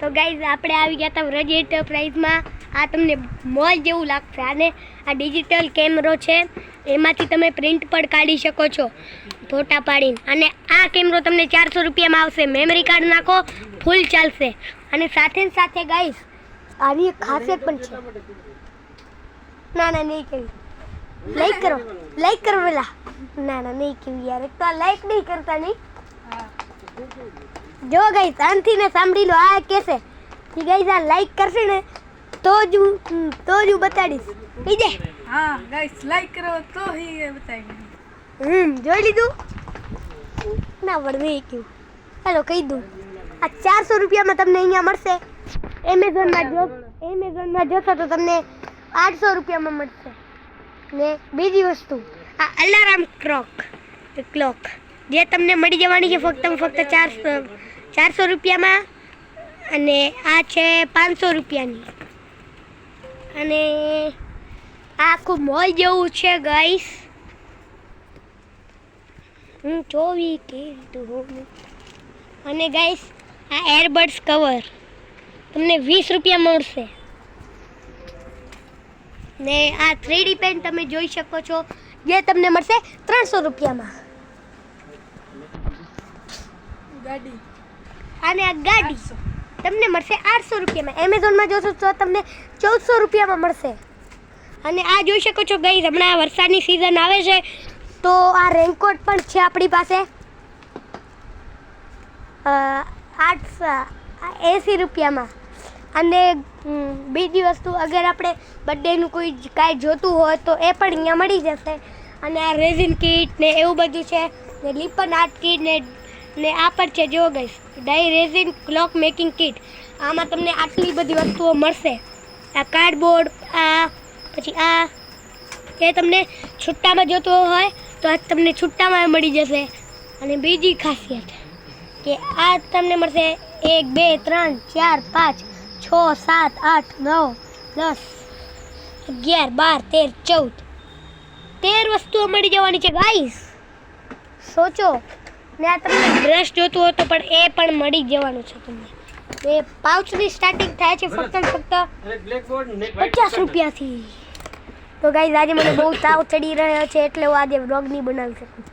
તો ગાઈઝ આપણે આવી ગયા હતા વ્રજ એન્ટરપ્રાઇઝમાં. આ તમને મોલ જેવું લાગશે. આને આ ડિજિટલ કેમેરો છે, એમાંથી તમે પ્રિન્ટ પણ કાઢી શકો છો ફોટા પાડીને. અને આ કેમેરો તમને 400 રૂપિયામાં આવશે. મેમરી કાર્ડ નાખો, ફૂલ ચાલશે. અને સાથે સાથે ગાઈઝ આની એક ખાસિયત પણ છે. ના નહીં કેવી, લાઈક કરો પેલા. ના નહીં કેવી યાર, એક તો આ લાઈક નહીં કરતા નહીં. જો ગાઈસ શાંતિ ને સાંભળી લો. આ કહેશે કે ગાઈસ આ લાઈક કરશે ને તો જ હું બતાડીશ. કહી દે. હા ગાઈસ લાઈક કરો તો હી બતાવી. જોઈ લીધું ના વળવે કેવું. ચાલો કહી દઉં, આ 400 રૂપિયામાં તમને અહીંયા મળશે. એમેઝોનમાં જોશો તો તમને 800 રૂપિયામાં મળશે. ને બીજી વસ્તુ આ અલાર્મ ક્લોક જે તમને મળી જવાની છે ફક્ત 400 રૂપિયામાં. અને આ છે 500 રૂપિયાની. અને આ આખું મોલ જેવું છે ગાઈસ. અને ગાઈસ આ એરબડ્સ કવર તમને 20 રૂપિયા મળશે. ને આ 3D પેન તમે જોઈ શકો છો, જે તમને મળશે 300 રૂપિયામાં. ગાડી અને આ ગાડી તમને મળશે 800 રૂપિયામાં. એમેઝોનમાં જોશો તો તમને 1400 રૂપિયામાં મળશે. અને આ જોઈ શકો છો ગાઈસ, હમણાં વરસાદની સિઝન આવે છે તો આ રેનકોટ પણ છે આપણી પાસે 80 રૂપિયામાં. અને બીજી વસ્તુ, અગર આપણે બર્થડેનું કોઈ કાંઈ જોતું હોય તો એ પણ અહીંયા મળી જશે. અને આ રેઝિન કીટ ને એવું બધું છે, ને લિપન આર્ટ કીટ ને આ પણ છે. જો ગાઈસ ડાઈ રેઝિન ક્લોક મેકિંગ કીટ, આમાં તમને આટલી બધી વસ્તુઓ મળશે. આ કાર્ડબોર્ડ, આ પછી આ એ તમને છુટ્ટામાં જોતું હોય તો આ તમને છુટ્ટામાં મળી જશે. અને બીજી ખાસિયત કે આ તમને મળશે 1 2 3 4 5 6 7 8 9 10 11 12 13 14 વસ્તુઓ મળી જવાની છે ગાઈસ. સોચો. ને આ તમને બ્રશ જોતું હોય તો પણ એ પણ મળી જવાનું છે તમને. એ પાઉચની સ્ટાર્ટિંગ થાય છે ફક્ત 50 રૂપિયાથી. તો ગાઈસ આજે મને બહુ તાવ ચડી રહ્યો છે એટલે હું આજે વ્લોગ નહીં બનાવી શકું.